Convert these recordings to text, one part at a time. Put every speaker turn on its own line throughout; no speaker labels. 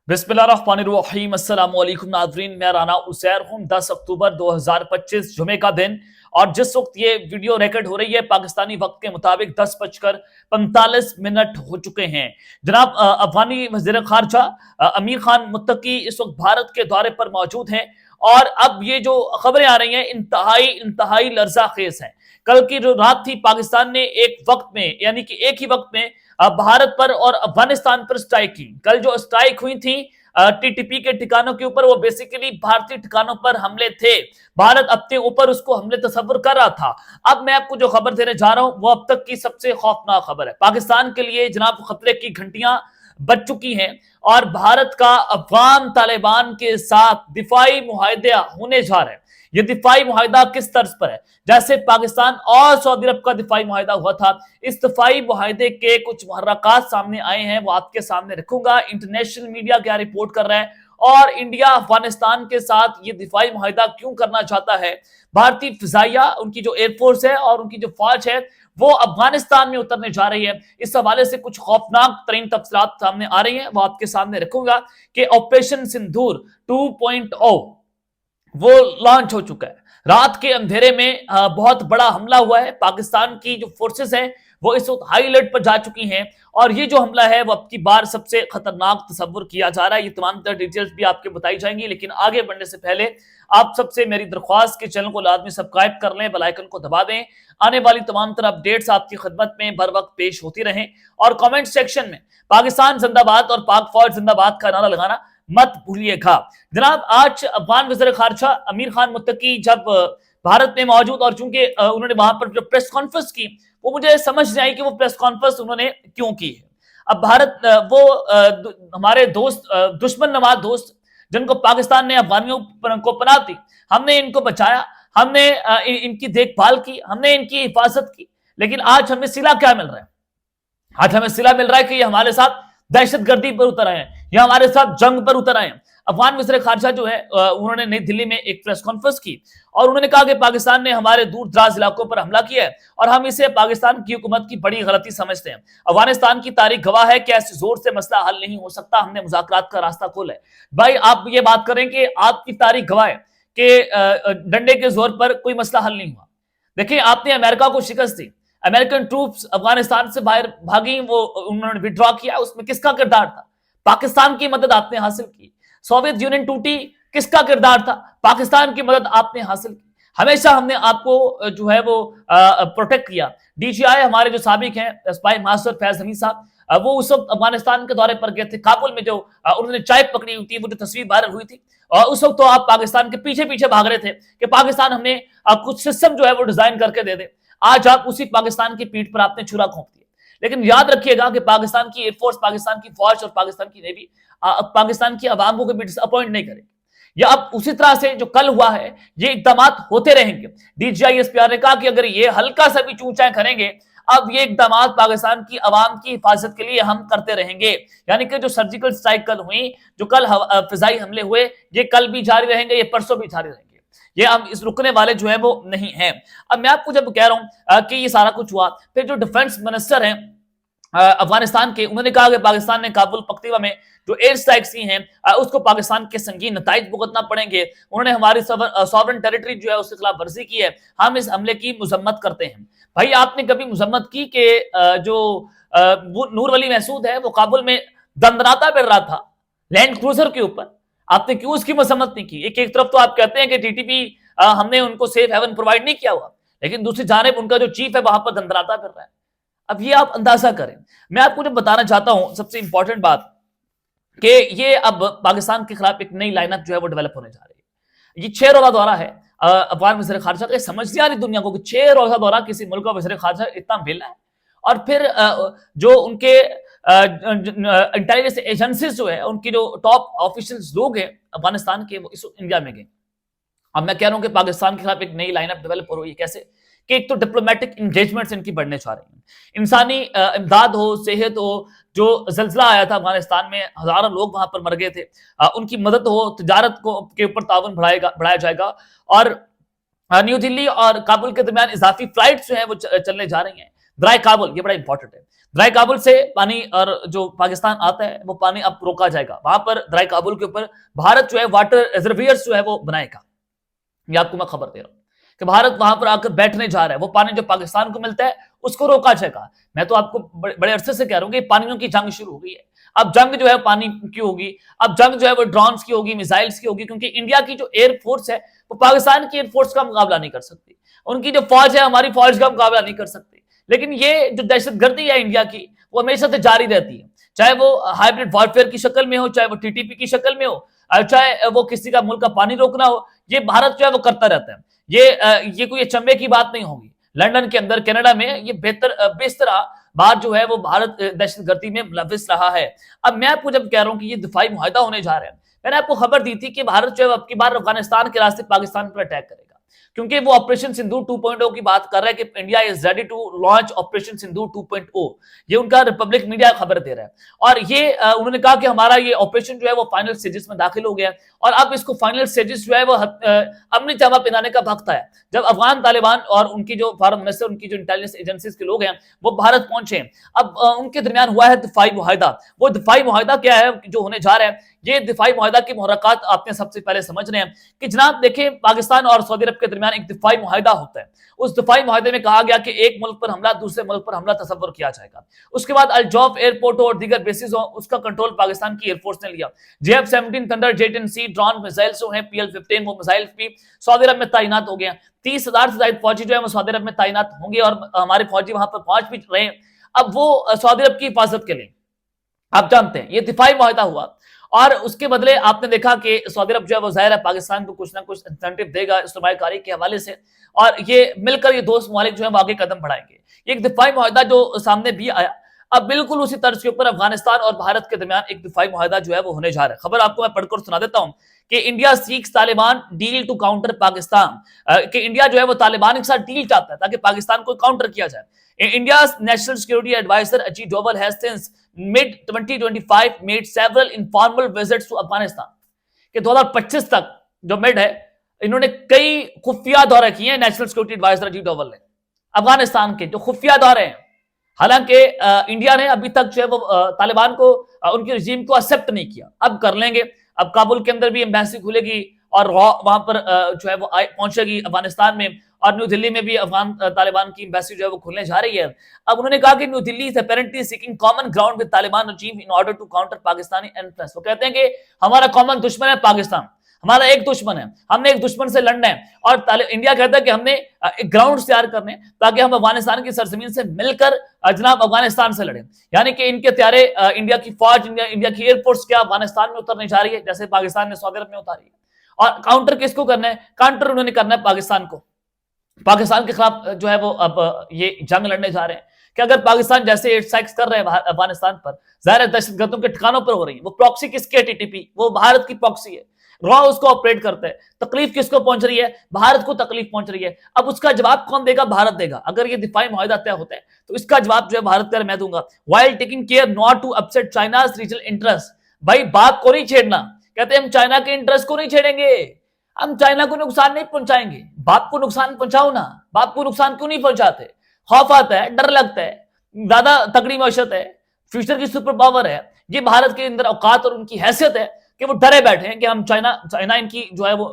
बिस्मिल्लाहिर्रहमानिर्रहीम अस्सलाम वालेकुम नाज़रीन, मैं राना उसैर हूँ। 10 अक्टूबर 2025 जुमे का दिन और जिस वक्त ये वीडियो रिकॉर्ड हो रही है पाकिस्तानी वक्त के मुताबिक 10:45 हो चुके हैं। जनाब अफगानी वज़ीर ख़ारजा अमीर खान मुत्तकी इस वक्त भारत के दौरे पर मौजूद हैं और अब ये जो खबरें आ रही हैं इंतहाई इंतहाई लर्ज़ाखेज़ हैं। कल की जो रात थी पाकिस्तान ने एक वक्त में यानी कि एक ही वक्त में भारत पर और अफगानिस्तान पर स्ट्राइक की। कल जो स्ट्राइक हुई थी टीटीपी के ठिकानों के ऊपर, वो बेसिकली भारतीय ठिकानों पर हमले थे। भारत अपने ऊपर उसको हमले तस्वर कर रहा था। अब मैं आपको जो खबर देने जा रहा हूं वो अब तक की सबसे खौफनाक खबर है। पाकिस्तान के लिए जनाब खतरे की घंटियां बज चुकी हैं और भारत का अफगान तालिबान के साथ दिफाई मुआहदा होने जा रहा है। ये दिफाई मुआहदा किस तर्ज पर है? जैसे पाकिस्तान और सऊदी अरब का दिफाई मुआहदा हुआ था, इस दिफाई मुआहदे के कुछ मुहर्रकात सामने आए हैं, वो आपके सामने रखूंगा। इंटरनेशनल मीडिया क्या रिपोर्ट कर रहा है और इंडिया अफगानिस्तान के साथ ये दिफाई मुआहदा क्यों करना चाहता है। भारतीय फिजाइया, उनकी जो एयरफोर्स है और उनकी जो फौज है वो अफगानिस्तान में उतरने जा रही है। इस हवाले से कुछ खौफनाक तरीन तफसीलात सामने आ रही हैं, वो आपके सामने रखूंगा कि ऑपरेशन सिंदूर 2.0 वो लॉन्च हो चुका है। रात के अंधेरे में बहुत बड़ा हमला हुआ है। पाकिस्तान की जो फोर्सेस हैं वो इस वक्त हाई अलर्ट पर जा चुकी हैं और ये जो हमला है वो अब की बार सबसे खतरनाक तस्वुर किया जा रहा है। ये तमाम तरह डिटेल्स भी आपके बताई जाएंगी, लेकिन आगे बढ़ने से पहले आप सबसे मेरी दरख्वास्त के चैनल को लाजमी सब्सक्राइब कर लें, बेल आइकन को दबा दें। आने वाली तमाम तरह अपडेट्स आपकी खिदमत में बर वक्त पेश होती रहें और कमेंट सेक्शन में पाकिस्तान जिंदाबाद और पाक फौज जिंदाबाद का नारा लगाना मत भूलिएगा। जनाब आज अफगान वज़ीर ख़ारजा अमीर खान मुत्तकी जब भारत में मौजूद और चूंकि उन्होंने वहां पर जो प्रेस कॉन्फ्रेंस की वो मुझे समझ नहीं आई कि वो प्रेस कॉन्फ्रेंस उन्होंने क्यों की है। अब भारत हमारे दोस्त दुश्मन नवाज दोस्त जिनको पाकिस्तान ने अफगानियों को पनाह दी, हमने इनको बचाया, हमने इनकी देखभाल की, हमने इनकी हिफाजत की, लेकिन आज हमें सिला क्या मिल रहा है? आज हमें सिला मिल रहा है कि ये हमारे साथ दहशतगर्दी पर उतर आए हैं या हमारे साथ जंग पर उतर आए हैं। अफगान वज़ीर ख़ारजा जो है उन्होंने नई दिल्ली में एक प्रेस कॉन्फ्रेंस की और उन्होंने कहा कि पाकिस्तान ने हमारे दूर दराज इलाकों पर हमला किया है और हम इसे पाकिस्तान की हुकूमत की बड़ी गलती समझते हैं। अफगानिस्तान की तारीख गवाह है कि ऐसे जोर से मसला हल नहीं हो सकता, हमने मुज़ाकरात का रास्ता खोला है। भाई आप ये बात करें कि आपकी तारीख गवाह है कि डंडे के जोर पर कोई मसला हल नहीं हुआ। देखिए आपने अमेरिका को शिकस्त दी, अमेरिकन ट्रूप्स अफगानिस्तान से बाहर भागी, वो उन्होंने विड्रॉ किया, उसमें किसका किरदार था? पाकिस्तान की मदद आपने हासिल की। सोवियत यूनियन टूटी, किसका किरदार था? पाकिस्तान की मदद आपने हासिल की। हमेशा हमने आपको जो है वो प्रोटेक्ट किया। डीजीआई हमारे जो साबिक हैं स्पाई मास्टर फैज हमीद साहब, वो उस वक्त अफगानिस्तान के दौरे पर गए थे। काबुल में जो उन्होंने चाय पकड़ी हुई थी, वो जो तस्वीर वायरल हुई थी और उस वक्त तो आप पाकिस्तान के पीछे पीछे भाग रहे थे कि पाकिस्तान हमें कुछ सिस्टम जो है वो डिजाइन करके दे दे। आज आप उसी पाकिस्तान की पीठ पर आपने छुरा घोंप दिया। लेकिन याद रखिएगा कि पाकिस्तान की एयरफोर्स, पाकिस्तान की फौज और पाकिस्तान की नेवी पाकिस्तान की आवाम को कभी डिसअपॉइंट नहीं करेगी। या अब उसी तरह से जो कल हुआ है ये इकदाम होते रहेंगे। डीजीआईएसपीआर ने कहा कि अगर ये हल्का सा भी चूचाएं करेंगे, अब ये इकदाम पाकिस्तान की आवाम की हिफाजत के लिए हम करते रहेंगे। यानी कि जो सर्जिकल स्ट्राइक कल हुई, जो कल फिजाई हमले हुए, ये कल भी जारी रहेंगे, ये परसों भी जारी रहेंगे। ये हम इस रुकने वाले जो है वो नहीं है। अब मैं आपको जब कह रहा हूं कि ये सारा कुछ हुआ, फिर जो डिफेंस मिनिस्टर हैं अफगानिस्तान के, उन्होंने कहा कि पाकिस्तान ने काबुल पख्तीवा में जो एयर स्ट्राइक्स की हैं उसको पाकिस्तान के संगीन नताइज भुगतना पड़ेंगे। उन्होंने हमारी सॉवरेन टेरिटरी जो है उसके खिलाफ वर्जी की है, हम इस हमले की मजम्मत करते हैं। भाई आपने कभी मजम्मत की कि जो नूर वली महसूद है वो काबुल में दंदनाता फिर रहा था लैंड क्रूजर के ऊपर? आपने क्यों उसकी मजम्मत नहीं की? एक तरफ तो आप कहते हैं कि टीटीपी हमने उनको सेफ हेवन प्रोवाइड नहीं किया हुआ, लेकिन दूसरी जानिब उनका जो चीफ है वहां पर दंदनाता फिर रहा है। अब ये आप अंदाजा करें। मैं आपको जो बताना चाहता हूं सबसे इंपॉर्टेंट बात कि ये अब पाकिस्तान के खिलाफ एक नई लाइनअप जो है वो डेवलप होने जा रही है। ये 6 रोजा दौरा है अफगान वज़ीर ख़ारजा का। समझ नहीं आ रही दुनिया को कि 6 रोजा दौरा किसी मुल्क का वज़ीर ख़ारजा इतना बेला है। और फिर जो उनके इंटेलिजेंस एजेंसीज जो है, उनकी जो टॉप ऑफिशियल्स लोग हैं अफगानिस्तान के, वो इस इंडिया में गए। अब मैं कह रहा हूं कि पाकिस्तान के खिलाफ एक नई लाइनअप डेवलप हो रही है। कैसे? कि एक तो डिप्लोमेटिक इंगेजमेंट्स इनकी बढ़ने जा रही हैं। इंसानी इमदाद हो, सेहत हो, जो जल्जला आया था अफगानिस्तान में, हजारों लोग वहां पर मर गए थे, उनकी मदद हो, तजारत को के ऊपर ताउन बढ़ाया जाएगा और न्यू दिल्ली और काबुल के दरमियान इजाफी फ्लाइट्स जो है वो चलने जा रही हैं। ड्राई काबुल, ये बड़ा इंपॉर्टेंट है। ड्राई काबुल से पानी और जो पाकिस्तान आता है वो पानी अब रोका जाएगा। वहां पर ड्राई काबुल के ऊपर भारत जो है वाटर रिजर्वियर्स जो है वो बनाएगा। ये आपको मैं खबर दे रहा हूं कि भारत वहां पर आकर बैठने जा रहा है। वो पानी जो पाकिस्तान को मिलता है उसको रोका जाएगा। मैं तो आपको बड़े अरसे से कह रहा हूं कि पानियों की जंग शुरू हो गई है। अब जंग जो है पानी की होगी, अब जंग जो है वो ड्रोन्स की होगी, मिसाइल्स की होगी, क्योंकि इंडिया की जो एयरफोर्स है वो पाकिस्तान की एयरफोर्स का मुकाबला नहीं कर सकती। उनकी जो फौज है हमारी फौज का मुकाबला नहीं कर सकती। लेकिन ये जो दहशतगर्दी है इंडिया की वो हमेशा से जारी रहती है, चाहे वो हाइब्रिड वॉरफेयर की शक्ल में हो, चाहे वो टीटीपी की शक्ल में हो, चाहे वो किसी का मुल्क का पानी रोकना हो। ये भारत जो है वो करता रहता है। ये कोई अचंभे की बात नहीं होगी। लंदन के अंदर, कनाडा में ये बेस्तरा बात जो है वो भारत दहशतगर्दी में मुलविस रहा है। अब मैं आपको जब कह रहा हूं कि ये दिफाई मुआहदा होने जा रहा है, मैंने आपको खबर दी थी कि भारत जो है अब की बार अफगानिस्तान के रास्ते पाकिस्तान पर अटैक करेगा, क्योंकि वो ऑपरेशन सिंदूर 2.0 की बात कर रहा है कि India is ready to launch operation Sindoor 2.0। ये उनका रिपब्लिक मीडिया खबर दे रहा है। और ये उन्होंने कहा कि हमारा ये ऑपरेशन जो है वो फाइनल स्टेजेस में दाखिल हो गया और अब इसको फाइनल स्टेजेस जो है वो अमनी जामा पहनाने का वक्त है। जब अफगान तालिबान और उनकी जो फॉरेन मिनिस्टर, उनकी जो इंटेलिजेंस एजेंसीज के लोग हैं वो भारत पहुंचे, अब उनके दरमियान हुआ है दिफाई मुआहदा। वो दिफाई मुआहदा क्या है जो होने जा रहा है? ये दिफाई मुआहदा की मुहर्रकात आपने सबसे पहले समझने हैं कि जनाब देखें, पाकिस्तान और सऊदी अरब के दरमियान एक दिफाई मुआहदा होता है। उस दिफाई मुआहदे में कहा गया कि एक मुल्क पर हमला दूसरे मुल्क पर हमला तसव्वुर किया जाएगा। उसके बाद अल-जौफ एयरपोर्ट और दीगर बेसिस हो, उसका कंट्रोल पाकिस्तान की एयरफोर्स ने लिया। JF-17 thunder J-10C drone missile जो है, PL-15 वो मिसाइल भी सऊदी अरब में तैनात हो गए। 30,000 से ज्यादा फौजी जो है वो सऊदी अरब में तैनात होंगे और हमारे फौजी वहां पर पहुंच भी रहे। अब वो सऊदी अरब की हिफाजत के लिए, आप जानते हैं, ये दिफाई मुआहदा हुआ और उसके बदले आपने देखा कि सऊदी अरब जो है वो जाहिर है पाकिस्तान को कुछ ना कुछ इंसेंटिव देगा सरमायाकारी के हवाले से, और ये मिलकर ये दोस्त ममालिक जो है वो आगे कदम बढ़ाएंगे। एक दिफाई मुआहदा जो सामने भी आया, अब बिल्कुल उसी तर्ज के ऊपर अफगानिस्तान और भारत के दरमियान एक दिफाई मुआहदा जो है वो होने जा रहा है। खबर आपको मैं पढ़कर सुना देता हूं कि India seeks Taliban deal to counter Pakistan, कि इंडिया जो है वो तालिबान के साथ डील चाहता है ताकि पाकिस्तान को काउंटर किया जाए। India's national security advisor Ajit Doval has since mid-2025 made several informal visits to Afghanistan। कि 2025 तक जो मिड है, इन्होंने कई खुफिया दौरे किए हैं national security adviser Ajit Doval ने अफगानिस्तान के, जो खुफिया दौरे हैं। हालांकि इंडिया ने अभी तक जो है वो तालिबान को, उनकी रजीम को एक्सेप्ट नहीं किया। अब कर लेंगे। अब काबुल के अंदर भी एम्बेसी खुलेगी और वहां पर जो है वो पहुंचेगी अफगानिस्तान में, और न्यू दिल्ली में भी अफगान तालिबान की एम्बेसी जो है वो खुलने जा रही है। अब उन्होंने कहा कि New Delhi is apparently seeking common ground with Taliban regime in order to counter Pakistani influence. वो कहते हैं कि हमारा कॉमन दुश्मन है पाकिस्तान, हमारा एक दुश्मन है, हमने एक दुश्मन से लड़ना है। और इंडिया कहता है कि हमने एक ग्राउंड तैयार करने ताकि हम अफगानिस्तान की सरजमीन से मिलकर जनाब अफगानिस्तान से लड़े। यानी कि इनके त्यारे इंडिया की फौज, इंडिया की एयरफोर्स क्या अफगानिस्तान में उतरने जा रही है, जैसे पाकिस्तान ने सऊदी अरब में उतारी है। और काउंटर किसको करना है? काउंटर उन्होंने करना है पाकिस्तान को। पाकिस्तान के खिलाफ जो है वो अब ये जंग लड़ने जा रहे हैं कि अगर पाकिस्तान जैसे एयर स्ट्राइक्स कर रहे हैं अफगानिस्तान पर, जाहिर दहशतगर्दों के ठिकानों पर हो रही है। वो प्रॉक्सी किसकी है? टीटीपी, वो भारत की प्रॉक्सी है। रॉ उसको ऑपरेट करता है। तकलीफ किसको पहुंच रही है? भारत को तकलीफ पहुंच रही है। अब उसका जवाब कौन देगा? भारत देगा। अगर ये दिफाई मुआहदा तय होता है तो इसका जवाब जो है भारत कर मैं दूंगा। While taking care not to upset China's regional interest. भाई बात को नहीं छेड़ना। कहते हैं हम चाइना के इंटरेस्ट को नहीं छेड़ेंगे, हम चाइना को नुकसान नहीं पहुंचाएंगे। बाप को नुकसान पहुंचाओ ना, बाप को नुकसान क्यों नहीं पहुंचाते? खौफ आता है, डर लगता है, ज्यादा तगड़ी मैशत है, फ्यूचर की सुपर पावर है। ये भारत के अंदर औकात और उनकी हैसियत है कि वो डरे बैठे हैं कि हम चाइना इनकी जो है वो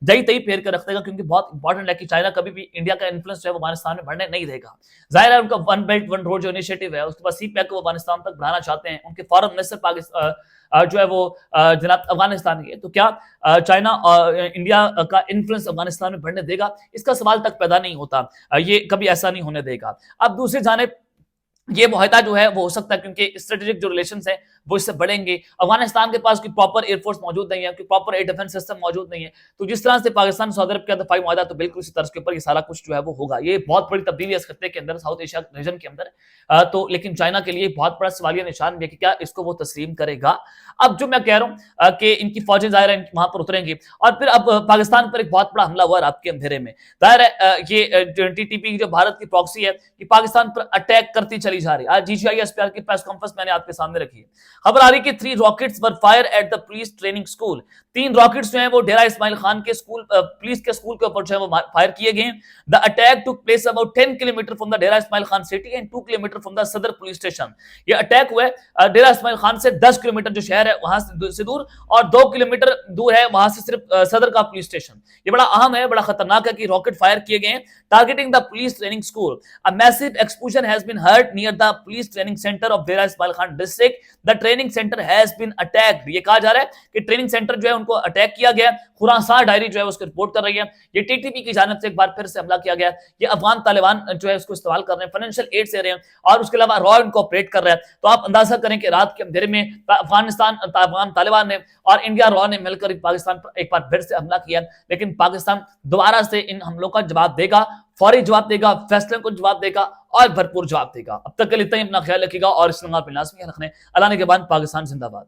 दही तही फेर कर रख देगा, क्योंकि बहुत इंपॉर्टेंट है कि चाइना कभी भी इंडिया का इन्फ्लुएंस जो है वो अफगानिस्तान में बढ़ने नहीं देगा। जाहिर है उनका वन बेल्ट वन रोड जो इनिशिएटिव है, उसके बाद CPEC को अफगानिस्तान तक बढ़ाना चाहते हैं। उनके फॉरेन मिनिस्टर पाकिस्तान जो है वो जनाब अफगानिस्तान के, तो क्या चाइना और इंडिया का इन्फ्लुएंस अफगानिस्तान में बढ़ने देगा? इसका सवाल तक पैदा नहीं होता। ये कभी ऐसा नहीं होने देगा। अब दूसरी जानिब ये मुआहदा जो है वो हो सकता है क्योंकि स्ट्रेटेजिक जो रिलेशंस हैं वो इससे बढ़ेंगे। अफगानिस्तान के पास कोई प्रॉपर एयरफोर्स मौजूद नहीं है, कोई प्रॉपर एयर डिफेंस सिस्टम मौजूद नहीं है। तो जिस तरह से पाकिस्तान सऊदी अरब का दफाई मुआहदा, तो बिल्कुल इसी तर्ज के ऊपर ये सारा कुछ जो है वो होगा। ये बहुत बड़ी तब्दीली है इस खत्ते के अंदर, साउथ एशिया रीजन के अंदर। तो लेकिन चाइना के लिए बहुत बड़ा सवालिया निशान भी है कि क्या इसको वो तस्लीम करेगा। अब जो मैं कह रहा हूँ कि इनकी फौजें जाहिर है वहां पर उतरेंगी और फिर अब पाकिस्तान पर एक बहुत बड़ा हमला हुआ रात के अंधेरे में। जाहिर है ये TTP जो भारत की प्रॉक्सी है कि पाकिस्तान पर अटैक करती चली जा रही है। आज GCISPR की प्रेस कॉन्फ्रेंस मैंने आपके सामने रखी है। खबर आ रही कि 3 rockets were fire at the police training school. 3 rockets जो है वो डेरा इस्माइल खान के स्कूल पुलिस के स्कूल के ऊपर जो है वो फायर किए गए। The attack took place about 10 kilometre from the Dera Ismail Khan city and 2 kilometre from the Sadar police station. ये अटैक हुआ है डेरा इस्माइल खान से 10 किलोमीटर जो शहर है वहां से दूर, और 2 किलोमीटर दूर है वहां से सिर्फ सदर का पुलिस स्टेशन। ये बड़ा अहम है, बड़ा खतरनाक है कि रॉकेट फायर किए गए targeting the police training school. A massive explosion has been heard near the police training centre of Dera Ismail Khan district. The training centre has been attacked. ये कहा जा रहा है कि ट्रेनिंग सेंटर जो है उनको अटैक किया गया। खुरासान डायरी जो है उसको रिपोर्ट कर रही है ये टीटीपी की जानिब से एक बार फिर से हमला किया गया। ये अफगान तालिबान जो है उसको इस्तेमाल कर रहे हैं, फाइनेंशियल एड से रहे हैं, और उसके अलावा रॉ इनको ऑपरेट कर रहा है। तो आप अंदाजा करें कि रात के अंधेरे में अफगान तालिबान ने और इंडिया रॉ ने मिलकर पाकिस्तान पर एक बार फिर से हमला किया, लेकिन पाकिस्तान दोबारा से इन हमलों का जवाब देगा, फौरी जवाब देगा, फैसले को जवाब देगा और भरपूर जवाब देगा। अब तक के लिए इतना ही, अपना ख्याल रखिएगा और इस लाजमी रखने। अल्लाह ने के बाद पाकिस्तान जिंदाबाद।